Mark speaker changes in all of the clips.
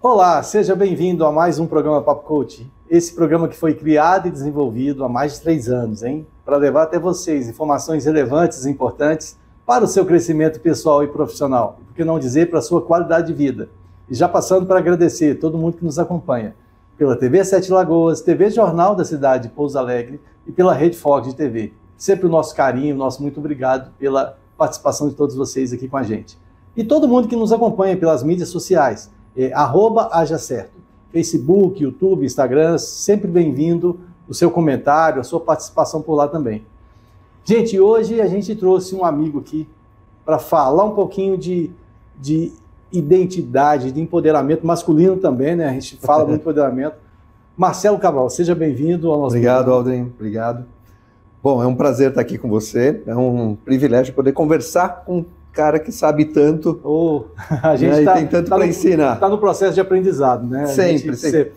Speaker 1: Olá, seja bem-vindo a mais um programa Papo Coach. Esse programa que foi criado e desenvolvido há mais de 3 anos, para levar até vocês informações relevantes e importantes para o seu crescimento pessoal e profissional, por que não dizer para a sua qualidade de vida. E já passando para agradecer todo mundo que nos acompanha pela TV Sete Lagoas, TV Jornal da cidade de Pouso Alegre e pela Rede Fox de TV. Sempre o nosso carinho, nosso muito obrigado pela participação de todos vocês aqui com a gente. E todo mundo que nos acompanha pelas mídias sociais, @hajacerto, Facebook, YouTube, Instagram, sempre bem-vindo o seu comentário, a sua participação por lá também. Gente, hoje a gente trouxe um amigo aqui para falar um pouquinho de identidade, de empoderamento masculino também, né? A gente fala muito de empoderamento. Marcelo Cabral, seja bem-vindo ao nosso
Speaker 2: Obrigado, programa. Aldrin, obrigado. Bom, é um prazer estar aqui com você, é um privilégio poder conversar com cara que sabe tanto,
Speaker 1: a gente
Speaker 2: né, tem tanto para ensinar.
Speaker 1: Está no processo de aprendizado, né?
Speaker 2: Sempre.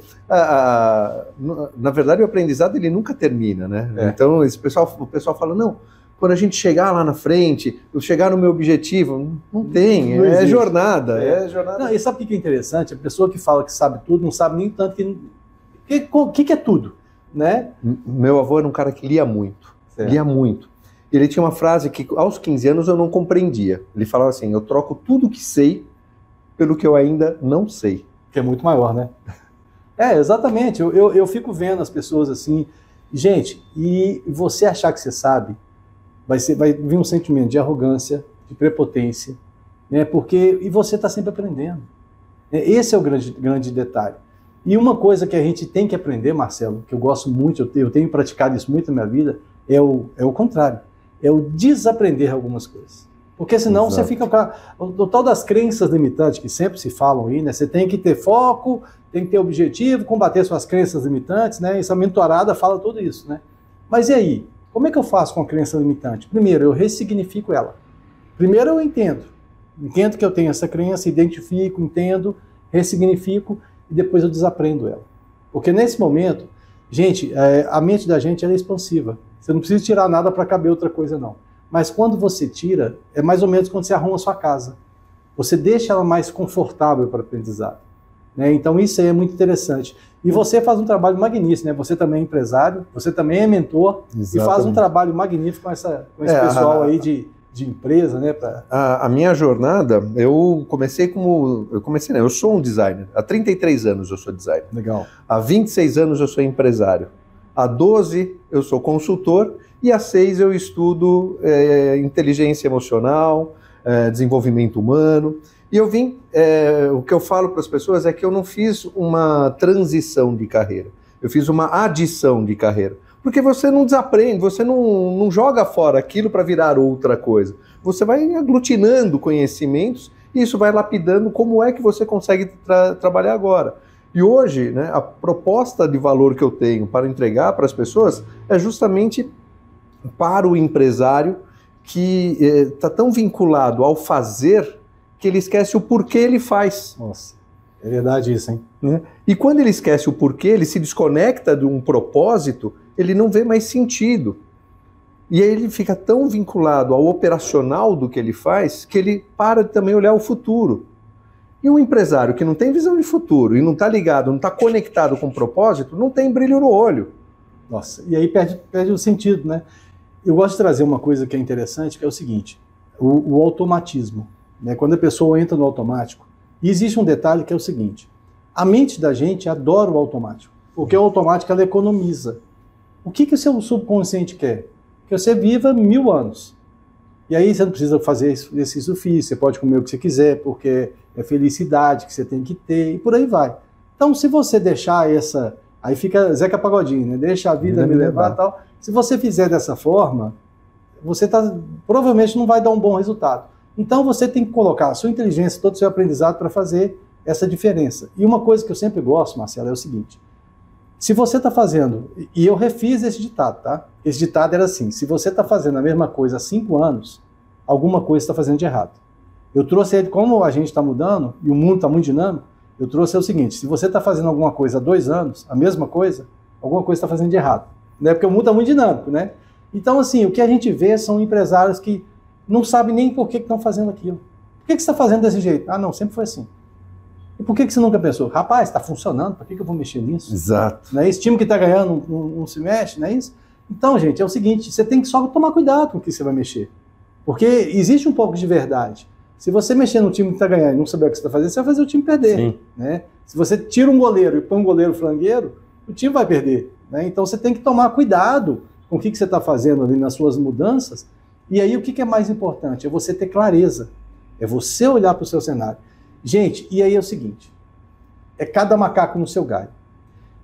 Speaker 2: Na verdade, o aprendizado ele nunca termina, né? Então, o pessoal fala, não, quando a gente chegar lá na frente, eu chegar no meu objetivo, não tem, é jornada.
Speaker 1: Não, e sabe o que é interessante? A pessoa que fala que sabe tudo, não sabe nem tanto o que é tudo, né?
Speaker 2: Meu avô era um cara que lia muito, lia muito. Ele tinha uma frase que aos 15 anos eu não compreendia. Ele falava assim, eu troco tudo que sei pelo que eu ainda não sei.
Speaker 1: Que é muito maior, né? Exatamente. Eu fico vendo as pessoas assim, gente, e você achar que você sabe, vai vir um sentimento de arrogância, de prepotência, né? E você está sempre aprendendo. Esse é o grande detalhe. E uma coisa que a gente tem que aprender, Marcelo, que eu gosto muito, eu tenho praticado isso muito na minha vida, é o contrário. É o desaprender algumas coisas. Porque senão Exato. Você fica com o tal das crenças limitantes, que sempre se falam aí, né? Você tem que ter foco, tem que ter objetivo, combater suas crenças limitantes, né? Essa mentorada fala tudo isso, né? Mas e aí? Como é que eu faço com a crença limitante? Primeiro, eu ressignifico ela. Primeiro eu entendo que eu tenho essa crença, identifico, entendo, ressignifico e depois eu desaprendo ela. Porque nesse momento, gente, a mente da gente ela é expansiva. Você não precisa tirar nada para caber outra coisa, não. Mas quando você tira, é mais ou menos quando você arruma a sua casa. Você deixa ela mais confortável para o aprendizado, né? Então isso aí é muito interessante. E você faz um trabalho magnífico, né? Você também é empresário, você também é mentor. Exatamente. E faz um trabalho magnífico com esse pessoal aí de empresa, né?
Speaker 2: A minha jornada, eu sou um designer. Há 33 anos eu sou designer.
Speaker 1: Legal.
Speaker 2: Há 26 anos eu sou empresário. Há 12 eu sou consultor e há 6 eu estudo inteligência emocional, desenvolvimento humano. E o que eu falo para as pessoas é que eu não fiz uma transição de carreira, eu fiz uma adição de carreira. Porque você não desaprende, você não joga fora aquilo para virar outra coisa. Você vai aglutinando conhecimentos e isso vai lapidando como é que você consegue trabalhar agora. E hoje, né, a proposta de valor que eu tenho para entregar para as pessoas é justamente para o empresário que está tão vinculado ao fazer que ele esquece o porquê ele faz.
Speaker 1: Nossa, é verdade isso, hein?
Speaker 2: Né? E quando ele esquece o porquê, ele se desconecta de um propósito, ele não vê mais sentido. E aí ele fica tão vinculado ao operacional do que ele faz que ele para de também olhar o futuro. E um empresário que não tem visão de futuro e não está ligado, não está conectado com o propósito, não tem brilho no olho.
Speaker 1: Nossa, e aí perde o sentido, né? Eu gosto de trazer uma coisa que é interessante, que é o seguinte, o automatismo, né? Quando a pessoa entra no automático, e existe um detalhe que é o seguinte, a mente da gente adora o automático, porque o automático ela economiza. O que o seu subconsciente quer? Que você viva 1000 anos. E aí você não precisa fazer exercício físico, você pode comer o que você quiser, porque é felicidade que você tem que ter, e por aí vai. Então, se você deixar essa... Aí fica Zeca Pagodinho, né? Deixa a vida me levar e tal. Se você fizer dessa forma, você provavelmente não vai dar um bom resultado. Então, você tem que colocar a sua inteligência, todo o seu aprendizado para fazer essa diferença. E uma coisa que eu sempre gosto, Marcelo, é o seguinte. Se você está fazendo... E eu refiz esse ditado, tá? Esse ditado era assim, se você está fazendo a mesma coisa há 5 anos, alguma coisa está fazendo de errado. Eu trouxe ele, como a gente está mudando, e o mundo está muito dinâmico, eu trouxe é o seguinte, se você está fazendo alguma coisa há 2 anos, a mesma coisa, alguma coisa está fazendo de errado, né? Porque o mundo é muito dinâmico, né? Então, assim, o que a gente vê são empresários que não sabem nem por que estão fazendo aquilo. Por que você está fazendo desse jeito? Ah, não, sempre foi assim. E por que você nunca pensou? Rapaz, está funcionando, por que eu vou mexer nisso?
Speaker 2: Exato.
Speaker 1: Não é esse time que está ganhando não se mexe, não é isso? Então, gente, é o seguinte, você tem que só tomar cuidado com o que você vai mexer. Porque existe um pouco de verdade. Se você mexer no time que está ganhando e não saber o que você está fazendo, você vai fazer o time perder.
Speaker 2: Sim.
Speaker 1: Né? Se você tira um goleiro e põe um goleiro frangueiro, o time vai perder. Né? Então você tem que tomar cuidado com o que você está fazendo ali nas suas mudanças. E aí o que é mais importante? É você ter clareza. É você olhar para o seu cenário. Gente, e aí é o seguinte, é cada macaco no seu galho.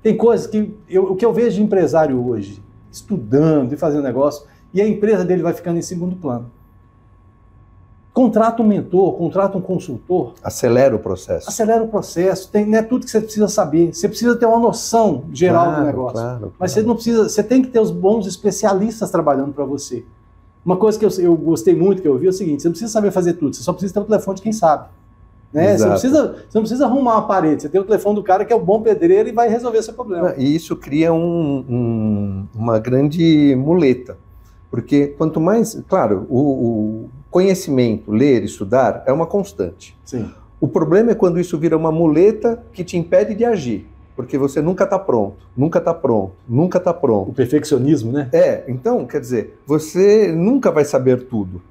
Speaker 1: Tem coisas que, o que eu vejo de empresário hoje, estudando e fazendo negócio, e a empresa dele vai ficando em segundo plano. Contrata um mentor, contrata um consultor.
Speaker 2: Acelera o processo.
Speaker 1: Acelera o processo. Não é tudo que você precisa saber. Você precisa ter uma noção geral do negócio. Claro. Mas você não precisa. Você tem que ter os bons especialistas trabalhando para você. Uma coisa que eu gostei muito, que eu vi, é o seguinte: você não precisa saber fazer tudo, você só precisa ter o telefone de quem sabe. Né? Você não precisa arrumar uma parede, você tem o telefone do cara que é o bom pedreiro e vai resolver seu problema.
Speaker 2: E isso cria uma grande muleta. Porque quanto mais... Claro, o conhecimento, ler, estudar, é uma constante.
Speaker 1: Sim.
Speaker 2: O problema é quando isso vira uma muleta que te impede de agir. Porque você nunca está pronto, nunca está pronto, nunca está pronto.
Speaker 1: O perfeccionismo, né?
Speaker 2: Então, quer dizer, você nunca vai saber tudo.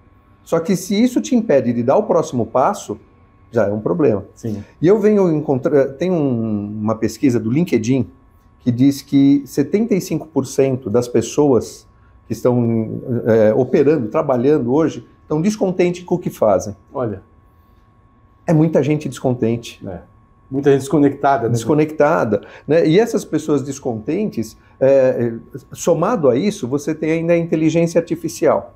Speaker 2: Só que se isso te impede de dar o próximo passo, já é um problema.
Speaker 1: Sim.
Speaker 2: E eu venho encontrar... Tem uma pesquisa do LinkedIn que diz que 75% das pessoas que estão operando, trabalhando hoje, estão descontentes com o que fazem.
Speaker 1: Olha.
Speaker 2: É muita gente descontente.
Speaker 1: Muita gente desconectada. Né?
Speaker 2: Desconectada. Né? E essas pessoas descontentes, somado a isso, você tem ainda a inteligência artificial,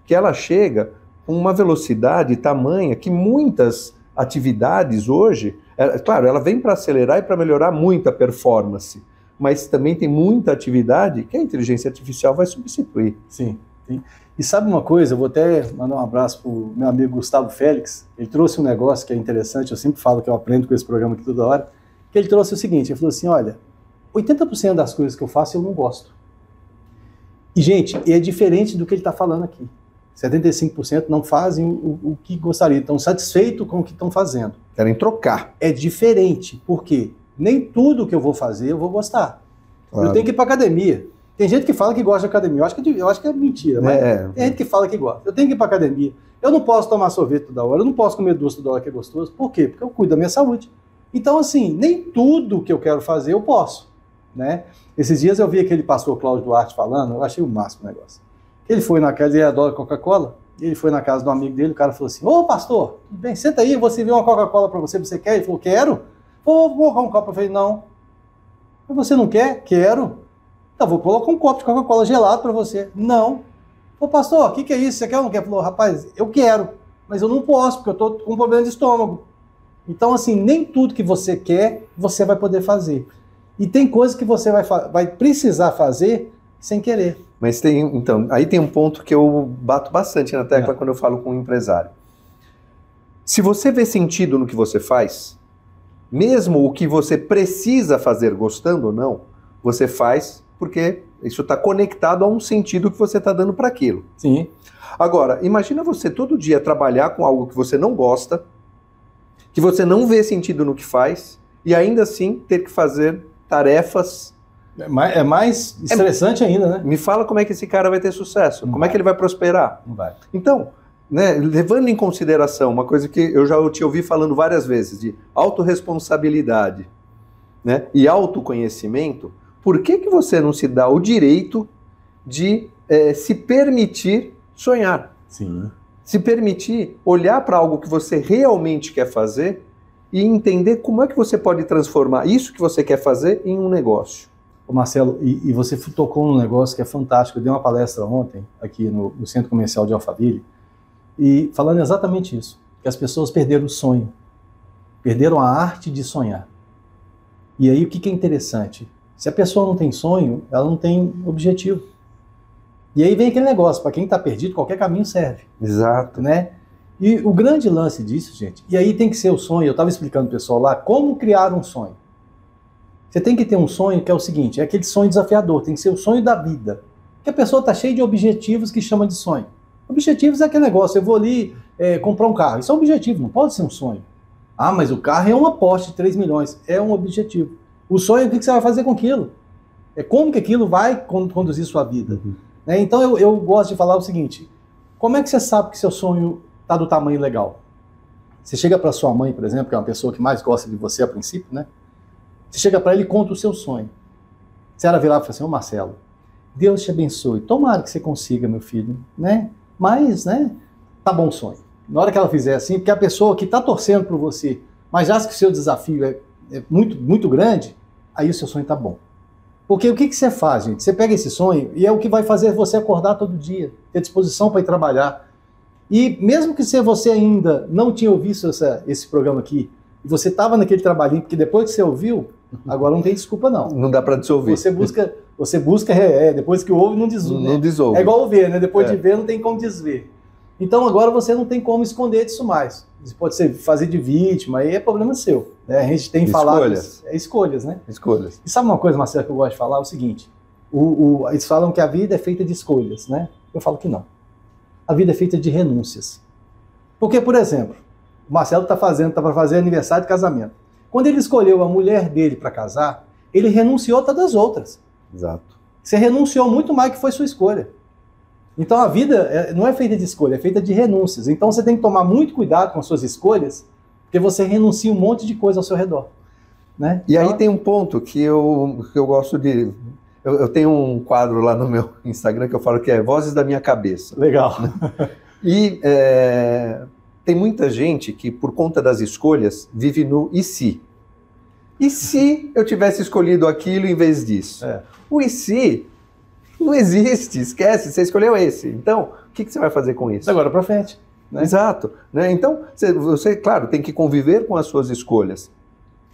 Speaker 2: que ela chega com uma velocidade tamanha que muitas atividades hoje, claro, ela vem para acelerar e para melhorar muita performance, mas também tem muita atividade que a inteligência artificial vai substituir.
Speaker 1: Sim. E sabe uma coisa, eu vou até mandar um abraço para o meu amigo Gustavo Félix, ele trouxe um negócio que é interessante, eu sempre falo que eu aprendo com esse programa aqui toda hora, que ele trouxe o seguinte, ele falou assim, olha, 80% das coisas que eu faço eu não gosto. E, gente, é diferente do que ele está falando aqui. 75% não fazem o que gostariam, estão satisfeitos com o que estão fazendo.
Speaker 2: Querem trocar.
Speaker 1: É diferente, porque nem tudo que eu vou fazer eu vou gostar. Claro. Eu tenho que ir para academia. Tem gente que fala que gosta de academia, eu acho que é mentira, mas tem gente que fala que gosta. Eu tenho que ir para academia, eu não posso tomar sorvete toda hora, eu não posso comer doce toda hora que é gostoso. Por quê? Porque eu cuido da minha saúde. Então, assim, nem tudo que eu quero fazer eu posso. Né? Esses dias eu vi aquele pastor Cláudio Duarte falando, eu achei o máximo o negócio. Ele foi na casa, ele adora Coca-Cola, ele foi na casa do amigo dele, o cara falou assim, ô pastor, tudo bem, senta aí, você viu uma Coca-Cola para você, você quer? Ele falou, quero. Vou colocar um copo. Eu falei, não. Você não quer? Quero. Então, vou colocar um copo de Coca-Cola gelado para você. Não. Ô pastor, o que é isso? Você quer ou não quer? Ele falou, rapaz, eu quero, mas eu não posso, porque eu estou com um problema de estômago. Então, assim, nem tudo que você quer, você vai poder fazer. E tem coisas que você vai precisar fazer sem querer.
Speaker 2: Mas aí tem um ponto que eu bato bastante na tecla quando eu falo com um empresário. Se você vê sentido no que você faz, mesmo o que você precisa fazer, gostando ou não, você faz porque isso está conectado a um sentido que você está dando para aquilo.
Speaker 1: Sim.
Speaker 2: Agora, imagina você todo dia trabalhar com algo que você não gosta, que você não vê sentido no que faz, e ainda assim ter que fazer tarefas...
Speaker 1: É mais estressante ainda, né?
Speaker 2: Me fala como é que esse cara vai ter sucesso, como é que ele vai prosperar.
Speaker 1: Não vai.
Speaker 2: Então, né, levando em consideração uma coisa que eu já te ouvi falando várias vezes, de autorresponsabilidade, né, e autoconhecimento, por que você não se dá o direito de se permitir sonhar?
Speaker 1: Sim.
Speaker 2: Se permitir olhar para algo que você realmente quer fazer e entender como é que você pode transformar isso que você quer fazer em um negócio.
Speaker 1: Ô Marcelo, e você tocou num negócio que é fantástico. Eu dei uma palestra ontem aqui no Centro Comercial de Alphaville e falando exatamente isso, que as pessoas perderam o sonho, perderam a arte de sonhar. E aí o que é interessante? Se a pessoa não tem sonho, ela não tem objetivo. E aí vem aquele negócio, para quem está perdido, qualquer caminho serve.
Speaker 2: Exato.
Speaker 1: Né? E o grande lance disso, gente, e aí tem que ser o sonho, eu estava explicando pro pessoal lá, como criar um sonho. Você tem que ter um sonho que é o seguinte, é aquele sonho desafiador, tem que ser o sonho da vida. Porque a pessoa está cheia de objetivos que chama de sonho. Objetivos é aquele negócio, eu vou ali comprar um carro, isso é um objetivo, não pode ser um sonho. Ah, mas o carro é uma Porsche de 3 milhões, é um objetivo. O sonho é o que você vai fazer com aquilo. É como que aquilo vai conduzir sua vida.
Speaker 2: Uhum.
Speaker 1: Então eu gosto de falar o seguinte, como é que você sabe que seu sonho está do tamanho legal? Você chega para sua mãe, por exemplo, que é uma pessoa que mais gosta de você a princípio, né? Você chega para ela e conta o seu sonho. Se ela virar e falar assim, ô Marcelo, Deus te abençoe, tomara que você consiga, meu filho, né? Mas, né, tá bom o sonho. Na hora que ela fizer assim, porque a pessoa que está torcendo por você, mas acha que o seu desafio é muito, muito grande, aí o seu sonho tá bom. Porque o que você faz, gente? Você pega esse sonho e é o que vai fazer você acordar todo dia, ter disposição para ir trabalhar. E mesmo que você ainda não tinha ouvido esse programa aqui, e você estava naquele trabalhinho, porque depois que você ouviu, agora não tem desculpa não.
Speaker 2: Não dá para desouvir.
Speaker 1: Você busca depois que ouve, não desouve.
Speaker 2: Não desouve.
Speaker 1: É igual ver, né? Depois de ver, não tem como desver. Então agora você não tem como esconder disso mais. Você pode fazer de vítima, aí é problema seu. Né? A gente tem falado... Escolhas, né?
Speaker 2: Escolhas.
Speaker 1: E sabe uma coisa, Marcelo, que eu gosto de falar? É o seguinte, eles falam que a vida é feita de escolhas, né? Eu falo que não. A vida é feita de renúncias. Porque, por exemplo, o Marcelo tá para fazer aniversário de casamento. Quando ele escolheu a mulher dele para casar, ele renunciou a todas as outras.
Speaker 2: Exato.
Speaker 1: Você renunciou muito mais que foi sua escolha. Então a vida não é feita de escolha, é feita de renúncias. Então você tem que tomar muito cuidado com as suas escolhas, porque você renuncia um monte de coisa ao seu redor. Né?
Speaker 2: E aí tem um ponto que eu gosto de... Eu tenho um quadro lá no meu Instagram que eu falo que é Vozes da Minha Cabeça.
Speaker 1: Legal.
Speaker 2: E tem muita gente que, por conta das escolhas, vive no e se. E se eu tivesse escolhido aquilo em vez disso? O e se não existe, esquece, você escolheu esse. Então, o que você vai fazer com isso?
Speaker 1: Agora para frente. Né?
Speaker 2: Exato. Né? Então, você, claro, tem que conviver com as suas escolhas,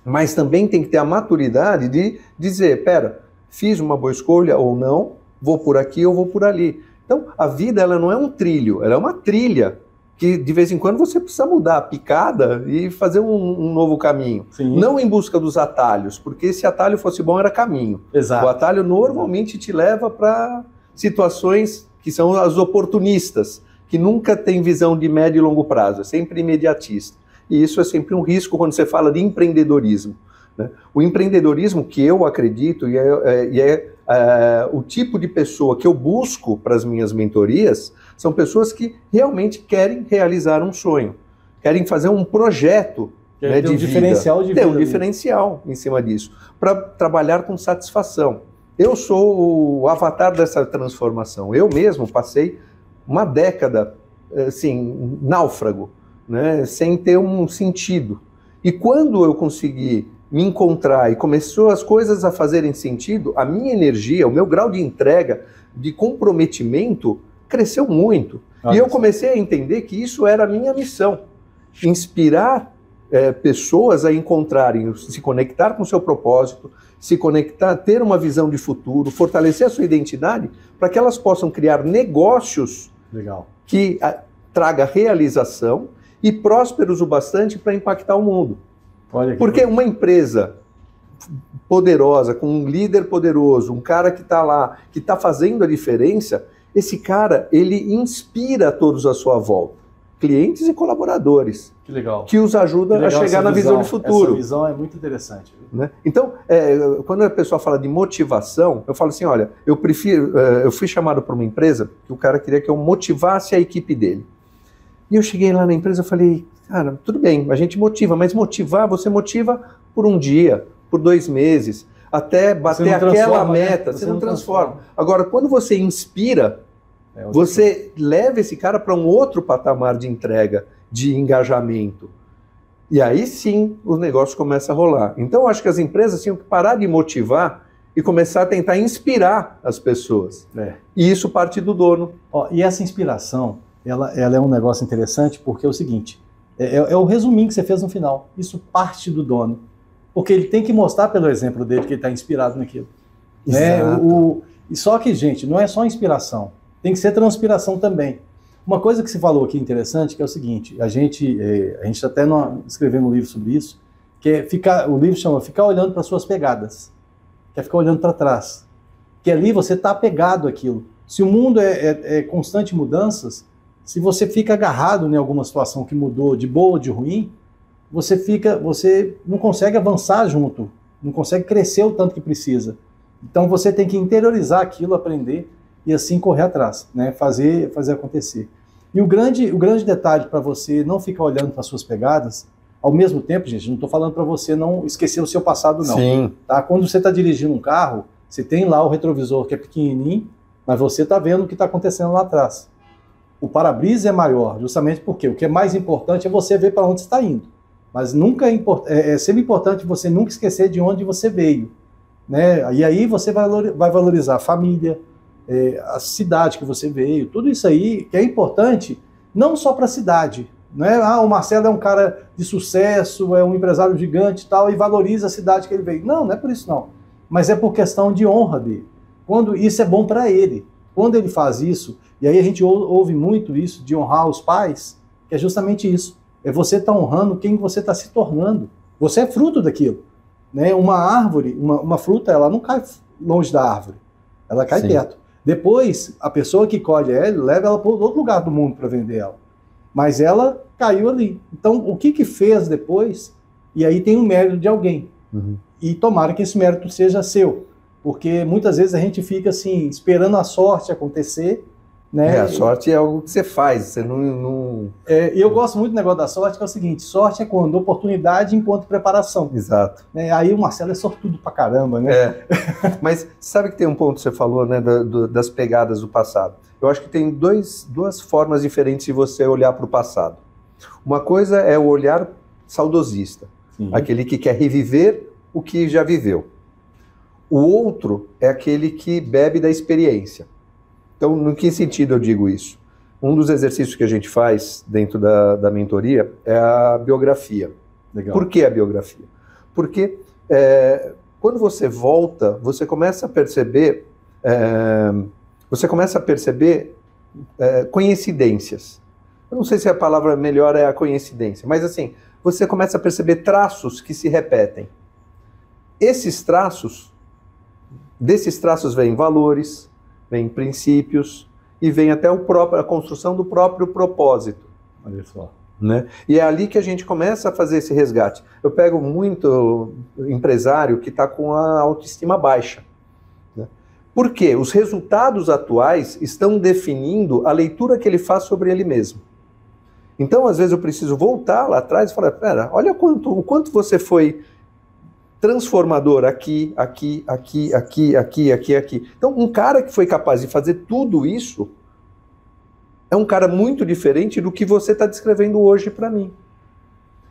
Speaker 2: mas também tem que ter a maturidade de dizer, pera, fiz uma boa escolha ou não, vou por aqui ou vou por ali. Então, a vida ela não é um trilho, ela é uma trilha, que de vez em quando você precisa mudar a picada e fazer um novo caminho.
Speaker 1: Sim.
Speaker 2: Não em busca dos atalhos, porque se atalho fosse bom era caminho.
Speaker 1: Exato.
Speaker 2: O atalho normalmente te leva para situações que são as oportunistas, que nunca tem visão de médio e longo prazo, é sempre imediatista. E isso é sempre um risco quando você fala de empreendedorismo. Né? O empreendedorismo que eu acredito e é o tipo de pessoa que eu busco para as minhas mentorias são pessoas que realmente querem realizar um sonho, querem fazer um projeto de vida,
Speaker 1: diferencial de vida,
Speaker 2: ter um diferencial em cima disso, para trabalhar com satisfação. Eu sou o avatar dessa transformação. Eu mesmo passei uma década, assim, náufrago, né, sem ter um sentido. E quando eu consegui me encontrar e começou as coisas a fazerem sentido, a minha energia, o meu grau de entrega, de comprometimento, cresceu muito. E eu comecei a entender que isso era a minha missão. Inspirar pessoas a encontrarem, se conectar com o seu propósito, se conectar, ter uma visão de futuro, fortalecer a sua identidade, para que elas possam criar negócios que traga realização e prósperos o bastante para impactar o mundo. Porque uma empresa poderosa, com um líder poderoso, um cara que está lá, que está fazendo a diferença, esse cara, ele inspira todos à sua volta. Clientes e colaboradores.
Speaker 1: Que legal.
Speaker 2: Que os ajuda a chegar na visão de futuro.
Speaker 1: Essa visão é muito interessante.
Speaker 2: Né? Então, quando a pessoa fala de motivação, eu falo assim, olha, eu fui chamado para uma empresa que o cara queria que eu motivasse a equipe dele. E eu cheguei lá na empresa e falei, cara, tudo bem, a gente motiva, mas você motiva por um dia, por 2 meses, até bater aquela meta, você não transforma. Agora, quando você inspira, você leva esse cara para um outro patamar de entrega, de engajamento. E aí sim, o negócio começa a rolar. Então, eu acho que as empresas tinham que parar de motivar e começar a tentar inspirar as pessoas. E isso parte do dono.
Speaker 1: E essa inspiração, ela é um negócio interessante porque é o seguinte, é o resuminho que você fez no final. Isso parte do dono. Porque ele tem que mostrar pelo exemplo dele que ele está inspirado naquilo. Né? Só que, gente, não é só inspiração. Tem que ser transpiração também. Uma coisa que você falou aqui interessante, que é o seguinte, a gente até escrevendo um livro sobre isso, que é o livro chama Ficar Olhando para Suas Pegadas, que é ficar olhando para trás. Que ali você está apegado àquilo. Se o mundo é constante mudanças, se você fica agarrado em alguma situação que mudou, de boa ou de ruim, você não consegue avançar junto, não consegue crescer o tanto que precisa. Então você tem que interiorizar aquilo, aprender e assim correr atrás, né? fazer acontecer. E o grande detalhe para você não ficar olhando para suas pegadas, ao mesmo tempo, gente, não estou falando para você não esquecer o seu passado, não.
Speaker 2: Sim.
Speaker 1: Tá? Quando você está dirigindo um carro, você tem lá o retrovisor que é pequenininho, mas você está vendo o que está acontecendo lá atrás. O para-brisa é maior, justamente porque o que é mais importante é você ver para onde você está indo. Mas nunca é sempre importante você nunca esquecer de onde você veio, né? E aí você vai valorizar a família, a cidade que você veio, tudo isso aí que é importante, não só para a cidade, né? O Marcelo é um cara de sucesso, é um empresário gigante e tal, e valoriza a cidade que ele veio. Não é por isso não, mas é por questão de honra dele. Quando isso é bom para ele, quando ele faz isso, e aí a gente ouve muito isso de honrar os pais, que é justamente isso, é você estar honrando quem você está se tornando. Você é fruto daquilo, né? Uma árvore, uma fruta, ela não cai longe da árvore, ela cai perto. Depois, a pessoa que colhe ela, leva ela para outro lugar do mundo para vender ela. Mas ela caiu ali. Então, o que fez depois? E aí tem um mérito de alguém.
Speaker 2: Uhum.
Speaker 1: E tomara que esse mérito seja seu. Porque muitas vezes a gente fica assim, esperando a sorte acontecer, né?
Speaker 2: A sorte é algo que você faz, você não...
Speaker 1: E eu gosto muito do negócio da sorte, que é o seguinte, sorte é quando oportunidade encontra preparação.
Speaker 2: Exato.
Speaker 1: Aí o Marcelo é sortudo pra caramba, né?
Speaker 2: Mas sabe que tem um ponto que você falou, né, das pegadas do passado. Eu acho que tem duas formas diferentes de você olhar para o passado. Uma coisa é o olhar saudosista, aquele que quer reviver o que já viveu. O outro é aquele que bebe da experiência. Então, no que sentido eu digo isso? Um dos exercícios que a gente faz dentro da mentoria é a biografia.
Speaker 1: Legal.
Speaker 2: Por que a biografia? Porque quando você volta, você começa a perceber coincidências. Eu não sei se a palavra melhor é a coincidência, mas assim, você começa a perceber traços que se repetem. Desses traços vêm valores, vêm princípios e vem até a construção do próprio propósito.
Speaker 1: Olha só.
Speaker 2: Né? E é ali que a gente começa a fazer esse resgate. Eu pego muito empresário que está com a autoestima baixa. Né? Por quê? Os resultados atuais estão definindo a leitura que ele faz sobre ele mesmo. Então, às vezes, eu preciso voltar lá atrás e falar, pera, olha o quanto você foi transformador aqui. Então, um cara que foi capaz de fazer tudo isso é um cara muito diferente do que você está descrevendo hoje para mim.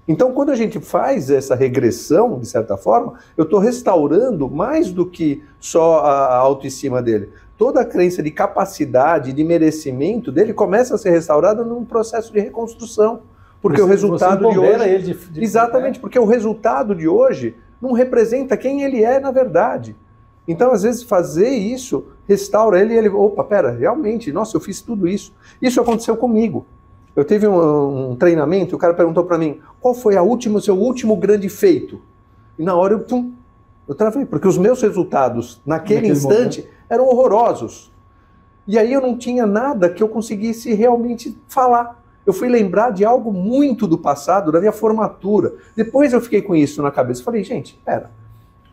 Speaker 2: Então, quando a gente faz essa regressão, de certa forma, eu estou restaurando mais do que só a autoestima dele. Toda a crença de capacidade, de merecimento dele começa a ser restaurada num processo de reconstrução. Porque o resultado de hoje... Exatamente, porque o resultado de hoje não representa quem ele é na verdade. Então, às vezes, fazer isso restaura ele e ele... Opa, pera, realmente, nossa, eu fiz tudo isso. Isso aconteceu comigo. Eu tive um treinamento e o cara perguntou para mim, qual foi o seu último grande feito? E na hora eu travei, porque os meus resultados naquele instante momento eram horrorosos. E aí eu não tinha nada que eu conseguisse realmente falar. Eu fui lembrar de algo muito do passado, da minha formatura. Depois eu fiquei com isso na cabeça. Falei, gente, pera,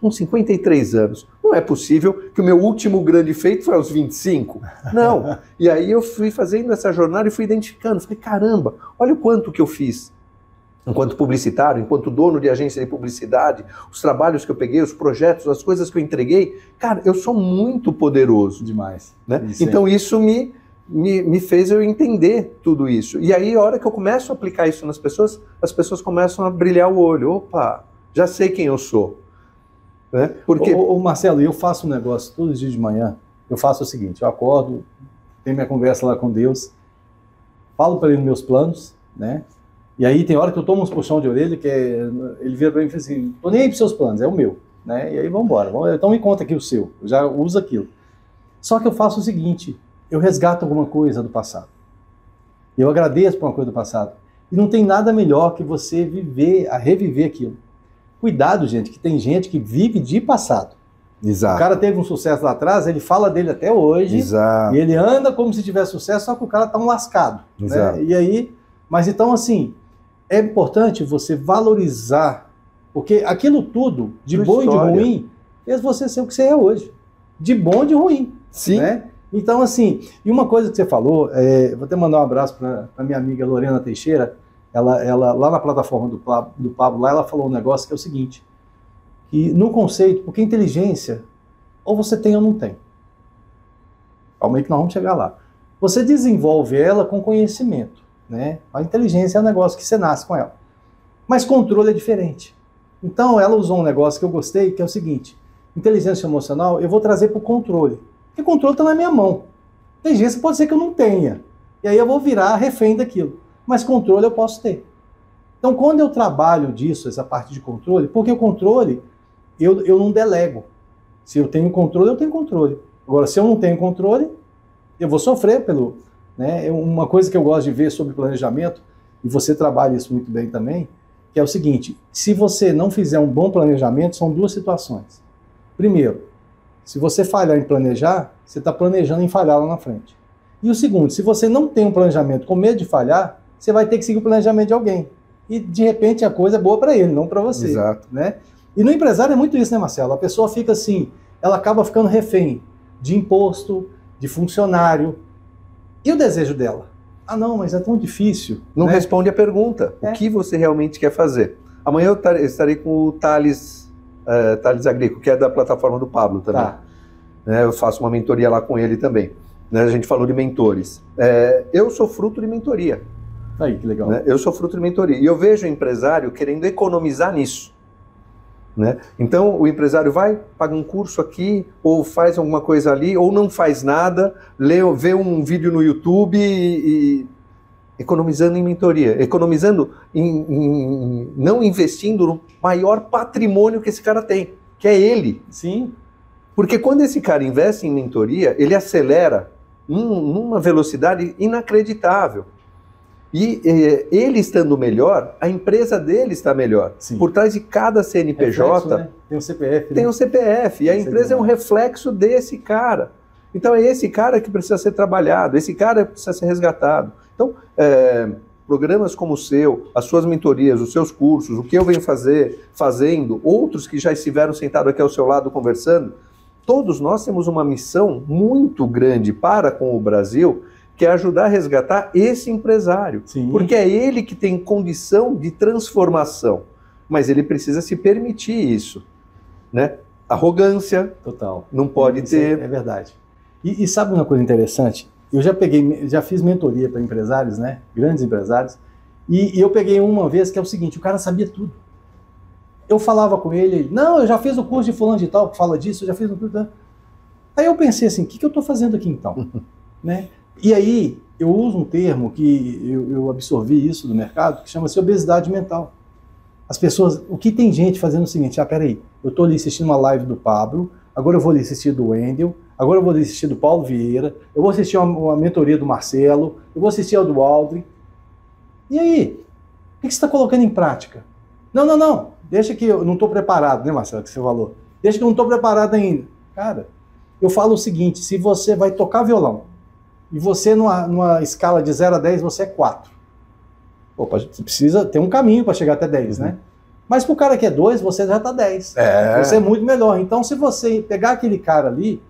Speaker 2: com 53 anos, não é possível que o meu último grande feito foi aos 25. Não. E aí eu fui fazendo essa jornada e fui identificando. Falei, caramba, olha o quanto que eu fiz. Enquanto publicitário, enquanto dono de agência de publicidade, os trabalhos que eu peguei, os projetos, as coisas que eu entreguei. Cara, eu sou muito poderoso.
Speaker 1: Demais.
Speaker 2: Né? Então isso me fez eu entender tudo isso. E aí, a hora que eu começo a aplicar isso nas pessoas, as pessoas começam a brilhar o olho. Opa, já sei quem eu sou. Né? Porque...
Speaker 1: Marcelo, eu faço um negócio todos os dias de manhã. Eu faço o seguinte, eu acordo, tenho minha conversa lá com Deus, falo para ele meus planos, né? E aí tem hora que eu tomo uns puxão de orelha, ele vira para mim e fala assim, tô nem aí pros seus planos, é o meu. Né? E aí vamos embora, então me conta aqui o seu, eu já uso aquilo. Só que eu faço o seguinte, eu resgato alguma coisa do passado. Eu agradeço por uma coisa do passado. E não tem nada melhor que você reviver aquilo. Cuidado, gente, que tem gente que vive de passado.
Speaker 2: Exato.
Speaker 1: O cara teve um sucesso lá atrás, ele fala dele até hoje.
Speaker 2: Exato.
Speaker 1: E ele anda como se tivesse sucesso, só que o cara tá um lascado.
Speaker 2: Exato.
Speaker 1: Né? E aí, mas então assim, é importante você valorizar, porque aquilo tudo, de bom e de ruim, fez você ser o que você é hoje. De bom e de ruim.
Speaker 2: Sim.
Speaker 1: Né? Então, assim, e uma coisa que você falou, vou até mandar um abraço para minha amiga Lorena Teixeira, ela lá na plataforma do Pablo, lá ela falou um negócio que é o seguinte, que no conceito, porque inteligência, ou você tem ou não tem. Calma aí que nós vamos chegar lá. Você desenvolve ela com conhecimento, né? A inteligência é um negócio que você nasce com ela. Mas controle é diferente. Então, ela usou um negócio que eu gostei, que é o seguinte, inteligência emocional, eu vou trazer para o controle. Porque o controle está na minha mão. Inteligência pode ser que eu não tenha. E aí eu vou virar refém daquilo. Mas controle eu posso ter. Então, quando eu trabalho disso, essa parte de controle, porque o controle, eu não delego. Se eu tenho controle, eu tenho controle. Agora, se eu não tenho controle, eu vou sofrer pelo... Né? Uma coisa que eu gosto de ver sobre planejamento, e você trabalha isso muito bem também, que é o seguinte, se você não fizer um bom planejamento, são duas situações. Primeiro, se você falhar em planejar, você está planejando em falhar lá na frente. E o segundo, se você não tem um planejamento com medo de falhar, você vai ter que seguir o planejamento de alguém. E, de repente, a coisa é boa para ele, não para você.
Speaker 2: Exato.
Speaker 1: Né? E no empresário é muito isso, né, Marcelo? A pessoa fica assim, ela acaba ficando refém de imposto, de funcionário. E o desejo dela? Ah, não, mas é tão difícil.
Speaker 2: Não
Speaker 1: né?
Speaker 2: responde a pergunta. O que você realmente quer fazer? Amanhã eu estarei com o Thales Agrico, que é da plataforma do Pablo também.
Speaker 1: Tá.
Speaker 2: Eu faço uma mentoria lá com ele também. A gente falou de mentores. Eu sou fruto de mentoria.
Speaker 1: Aí, que legal.
Speaker 2: Eu sou fruto de mentoria. E eu vejo o empresário querendo economizar nisso. Então, o empresário vai, paga um curso aqui, ou faz alguma coisa ali, ou não faz nada, vê um vídeo no YouTube e economizando em mentoria. Economizando, não investindo no maior patrimônio que esse cara tem, que é ele.
Speaker 1: Sim.
Speaker 2: Porque quando esse cara investe em mentoria, ele acelera numa velocidade inacreditável. E ele estando melhor, a empresa dele está melhor.
Speaker 1: Sim.
Speaker 2: Por trás de cada CNPJ,
Speaker 1: reflexo, né? Tem o CPF.
Speaker 2: Tem o CPF, e a empresa é um reflexo desse cara. Então é esse cara que precisa ser trabalhado, esse cara precisa ser resgatado. Então, programas como o seu, as suas mentorias, os seus cursos, o que eu venho fazendo, outros que já estiveram sentados aqui ao seu lado conversando, todos nós temos uma missão muito grande para com o Brasil, que é ajudar a resgatar esse empresário.
Speaker 1: Sim. Porque
Speaker 2: é ele que tem condição de transformação, mas ele precisa se permitir isso. Arrogância,
Speaker 1: total.
Speaker 2: Não pode ter.
Speaker 1: É verdade. E sabe uma coisa interessante? Eu já fiz mentoria para empresários, né? Grandes empresários, e eu peguei uma vez que é o seguinte, o cara sabia tudo. Eu falava com ele, não, eu já fiz o curso de fulano de tal, que fala disso, eu já fiz o curso... Aí eu pensei assim, o que eu estou fazendo aqui então? Né? E aí, eu uso um termo que eu absorvi isso do mercado, que chama-se obesidade mental. As pessoas, o que tem gente fazendo o seguinte, peraí, eu estou ali assistindo uma live do Pablo, agora eu vou ali assistir do Wendel, agora eu vou ali assistir do Paulo Vieira, eu vou assistir uma mentoria do Marcelo, eu vou assistir ao do Aldrin. E aí? O que você está colocando em prática? Não, deixa que eu não estou preparado, né, Marcelo, que você falou. Deixa que eu não estou preparado ainda. Cara, eu falo o seguinte, se você vai tocar violão, e você, numa escala de 0 a 10, você é 4. Opa, você precisa ter um caminho para chegar até 10, né? Mas para o cara que é 2, você já está 10. Você é muito melhor. Então, se você pegar aquele cara ali,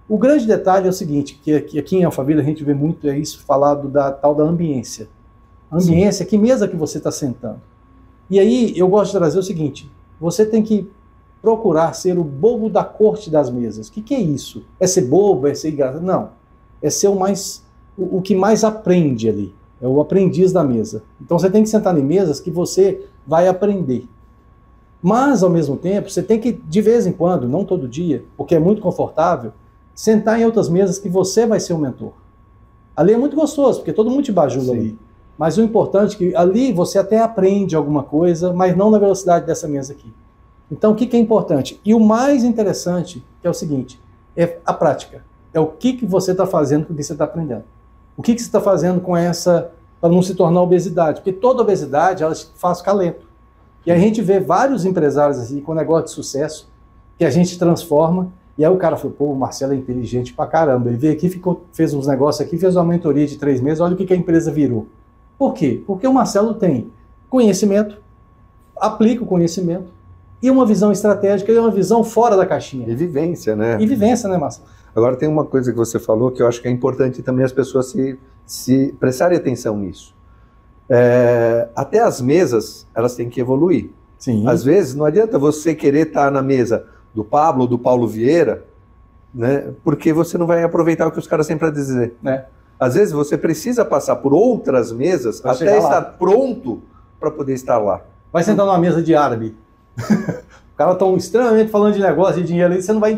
Speaker 1: o grande detalhe é o seguinte, que aqui em Alphaville a gente vê muito isso falado da tal da ambiência. Ambiência, que mesa que você está sentando. E aí, eu gosto de trazer o seguinte, você tem que procurar ser o bobo da corte das mesas. O que é isso? É ser bobo? É ser engraçado? Não. É ser o que mais aprende ali. É o aprendiz da mesa. Então você tem que sentar em mesas que você vai aprender. Mas, ao mesmo tempo, você tem que, de vez em quando, não todo dia, porque é muito confortável, sentar em outras mesas que você vai ser o mentor. Ali é muito gostoso, porque todo mundo te bajula ali. Mas o importante é que ali você até aprende alguma coisa, mas não na velocidade dessa mesa aqui. Então, o que é importante? E o mais interessante, que é o seguinte, é a prática. É o que você está fazendo com o que você está aprendendo. O que você está fazendo com essa para não se tornar obesidade, porque toda obesidade ela faz ficar lento. E a gente vê vários empresários assim, com negócio de sucesso, que a gente transforma, e aí o cara falou, pô, o Marcelo é inteligente pra caramba, ele veio aqui, fez uns negócios aqui, fez uma mentoria de 3 meses, olha o que a empresa virou. Por quê? Porque o Marcelo tem conhecimento, aplica o conhecimento, e uma visão estratégica, e uma visão fora da caixinha.
Speaker 2: E vivência, né?
Speaker 1: E vivência, né, Marcelo?
Speaker 2: Agora tem uma coisa que você falou que eu acho que é importante também as pessoas se prestarem atenção nisso. Até as mesas, elas têm que evoluir.
Speaker 1: Sim.
Speaker 2: Às vezes, não adianta você querer estar na mesa do Pablo ou do Paulo Vieira, né, porque você não vai aproveitar o que os caras têm para dizer. Às vezes, você precisa passar por outras mesas até estar pronto para poder estar lá.
Speaker 1: Vai sentar numa mesa de árabe. Os caras estão extremamente falando de negócio, de dinheiro, você não vai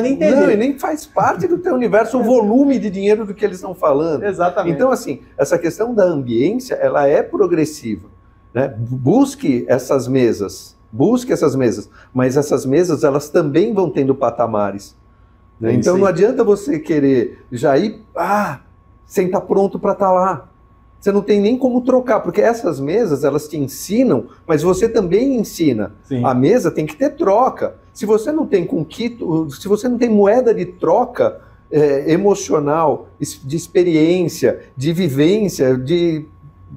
Speaker 1: nem entender.
Speaker 2: Não, e nem faz parte do teu universo o volume de dinheiro do que eles estão falando.
Speaker 1: Exatamente.
Speaker 2: Então, assim, essa questão da ambiência, ela é progressiva, né? Busque essas mesas, mas essas mesas, elas também vão tendo patamares, né? Então, não adianta você querer já ir, sem estar pronto para estar lá. Você não tem nem como trocar, porque essas mesas, elas te ensinam, mas você também ensina.
Speaker 1: Sim.
Speaker 2: A mesa tem que ter troca. Se você não tem se você não tem moeda de troca emocional, de experiência, de vivência, de,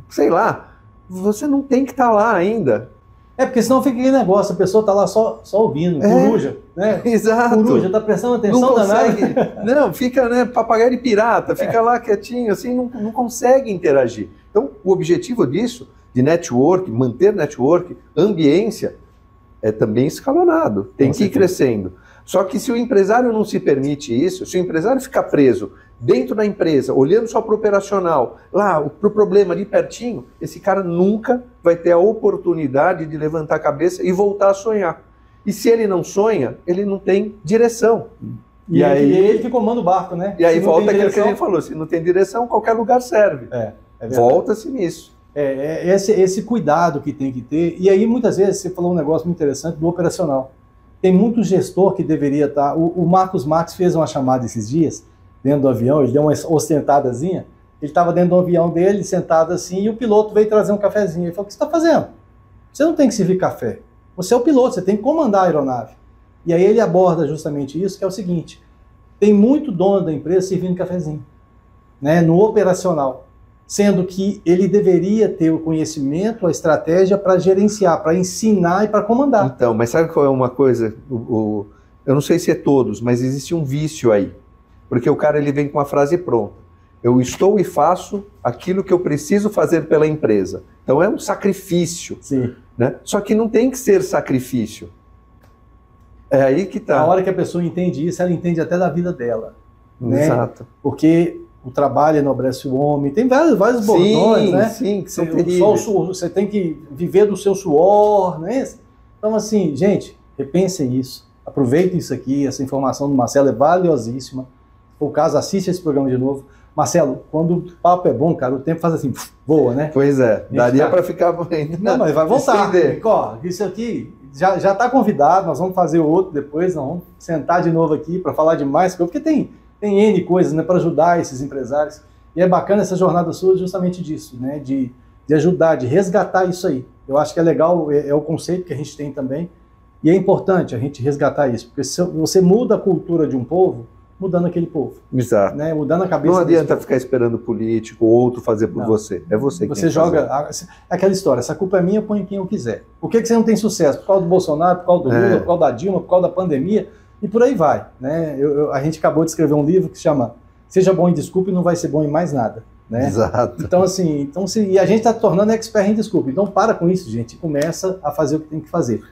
Speaker 2: sei lá, você não tem que estar lá ainda.
Speaker 1: Porque senão fica aquele negócio, a pessoa está lá só ouvindo, coruja, né?
Speaker 2: Exato.
Speaker 1: Coruja, está prestando atenção,
Speaker 2: não consegue, não, fica, né, papagaio de pirata, fica lá quietinho, assim, não consegue interagir. Então, o objetivo disso, de network, manter network, ambiência, é também escalonado, tem que ir crescendo. Só que se o empresário não se permite isso, se o empresário ficar preso dentro da empresa, olhando só para o operacional, lá, para o problema ali pertinho, esse cara nunca vai ter a oportunidade de levantar a cabeça e voltar a sonhar. E se ele não sonha, ele não tem direção.
Speaker 1: E aí ele que comanda o barco, né?
Speaker 2: E aí volta aquilo que a gente falou, se não tem direção, qualquer lugar serve. Volta-se nisso.
Speaker 1: Esse cuidado que tem que ter. E aí, muitas vezes, você falou um negócio muito interessante do operacional. Tem muito gestor que deveria estar... O Marcos Max fez uma chamada esses dias, dentro do avião, ele deu uma ostentadazinha, ele estava dentro do avião dele, sentado assim, e o piloto veio trazer um cafezinho. Ele falou, o que você está fazendo? Você não tem que servir café. Você é o piloto, você tem que comandar a aeronave. E aí ele aborda justamente isso, que é o seguinte, tem muito dono da empresa servindo cafezinho, né, no operacional, sendo que ele deveria ter o conhecimento, a estratégia para gerenciar, para ensinar e para comandar.
Speaker 2: Então, mas sabe qual é uma coisa? Eu não sei se é todos, mas existe um vício aí. Porque o cara ele vem com uma frase pronta. Eu estou e faço aquilo que eu preciso fazer pela empresa. Então é um sacrifício.
Speaker 1: Sim.
Speaker 2: Né? Só que não tem que ser sacrifício. É aí que está.
Speaker 1: A hora que a pessoa entende isso, ela entende até da vida dela. Né?
Speaker 2: Exato.
Speaker 1: Porque o trabalho enobrece o homem. Tem vários bordões, né?
Speaker 2: Sim, que são terríveis.
Speaker 1: Você tem que viver do seu suor, né? Então, assim, gente, repensem isso. Aproveitem isso aqui. Essa informação do Marcelo é valiosíssima. Se for o caso, assiste esse programa de novo. Marcelo, quando o papo é bom, cara, o tempo faz assim, voa, né?
Speaker 2: Pois é, daria para ficar...
Speaker 1: Não, mas vai voltar. Ó, isso aqui já está convidado, nós vamos fazer outro depois, nós vamos sentar de novo aqui para falar de mais coisas, porque tem N coisas, né, para ajudar esses empresários. E é bacana essa jornada sua justamente disso, né, de ajudar, de resgatar isso aí. Eu acho que é legal, é o conceito que a gente tem também, e é importante a gente resgatar isso, porque se você muda a cultura de um povo, mudando aquele povo.
Speaker 2: Exato.
Speaker 1: Né? Mudando a cabeça.
Speaker 2: Não adianta ficar esperando político ou outro fazer por você. É você que
Speaker 1: você joga. Aquela história, essa culpa é minha, eu ponho quem eu quiser. Por que você não tem sucesso? Por causa do Bolsonaro, por causa do Lula, por causa da Dilma, por causa da pandemia, e por aí vai. Né? A gente acabou de escrever um livro que se chama Seja Bom em Desculpa e Não Vai Ser Bom em Mais Nada. Né?
Speaker 2: Exato.
Speaker 1: Então, assim, e a gente está tornando expert em desculpa. Então, para com isso, gente, e começa a fazer o que tem que fazer.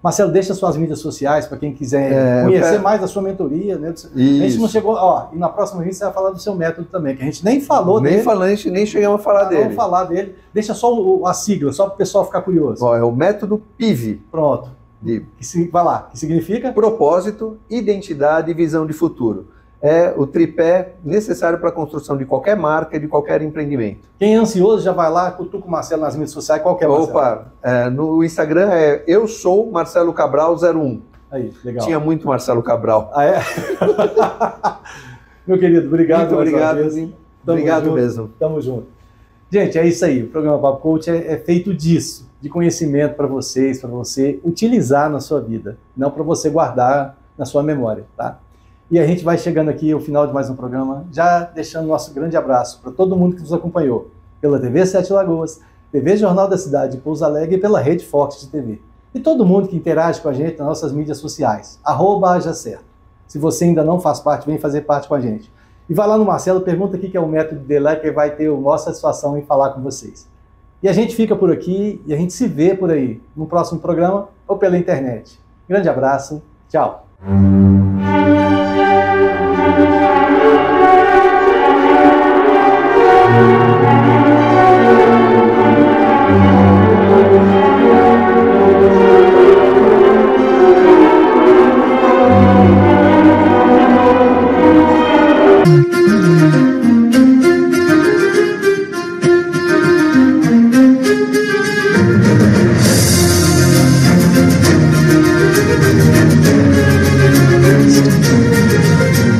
Speaker 1: Marcelo, deixa suas mídias sociais para quem quiser conhecer mais da sua mentoria. Né? A gente não chegou... e na próxima vez você vai falar do seu método também, que a gente nem falou dele.
Speaker 2: Nem chegamos a falar dele.
Speaker 1: Vamos falar dele. Deixa só a sigla, só para o pessoal ficar curioso.
Speaker 2: É o método PIV.
Speaker 1: Pronto. Vai lá. Que significa?
Speaker 2: Propósito, identidade e visão de futuro. É o tripé necessário para a construção de qualquer marca e de qualquer empreendimento. Quem
Speaker 1: é ansioso já vai lá, cutuca o Marcelo nas mídias sociais, qual que é, Marcelo?
Speaker 2: Opa, no Instagram eu sou Marcelo Cabral 01.
Speaker 1: Aí, legal.
Speaker 2: Tinha muito Marcelo Cabral.
Speaker 1: Ah, é? Meu querido, obrigado.
Speaker 2: Muito obrigado. Obrigado
Speaker 1: junto.
Speaker 2: mesmo.
Speaker 1: Tamo junto. Gente, é isso aí. O programa Papo Coach é feito disso, de conhecimento para vocês, para você utilizar na sua vida, não para você guardar na sua memória, tá? E a gente vai chegando aqui ao final de mais um programa, já deixando nosso grande abraço para todo mundo que nos acompanhou pela TV Sete Lagoas, TV Jornal da Cidade de Pouso Alegre e pela Rede Forte de TV. E todo mundo que interage com a gente nas nossas mídias sociais, @hajacerto. Se você ainda não faz parte, vem fazer parte com a gente. E vai lá no Marcelo, pergunta o que é o método dele lá, que vai ter a maior satisfação em falar com vocês. E a gente fica por aqui e a gente se vê por aí, no próximo programa ou pela internet. Grande abraço, tchau!
Speaker 3: Thank you.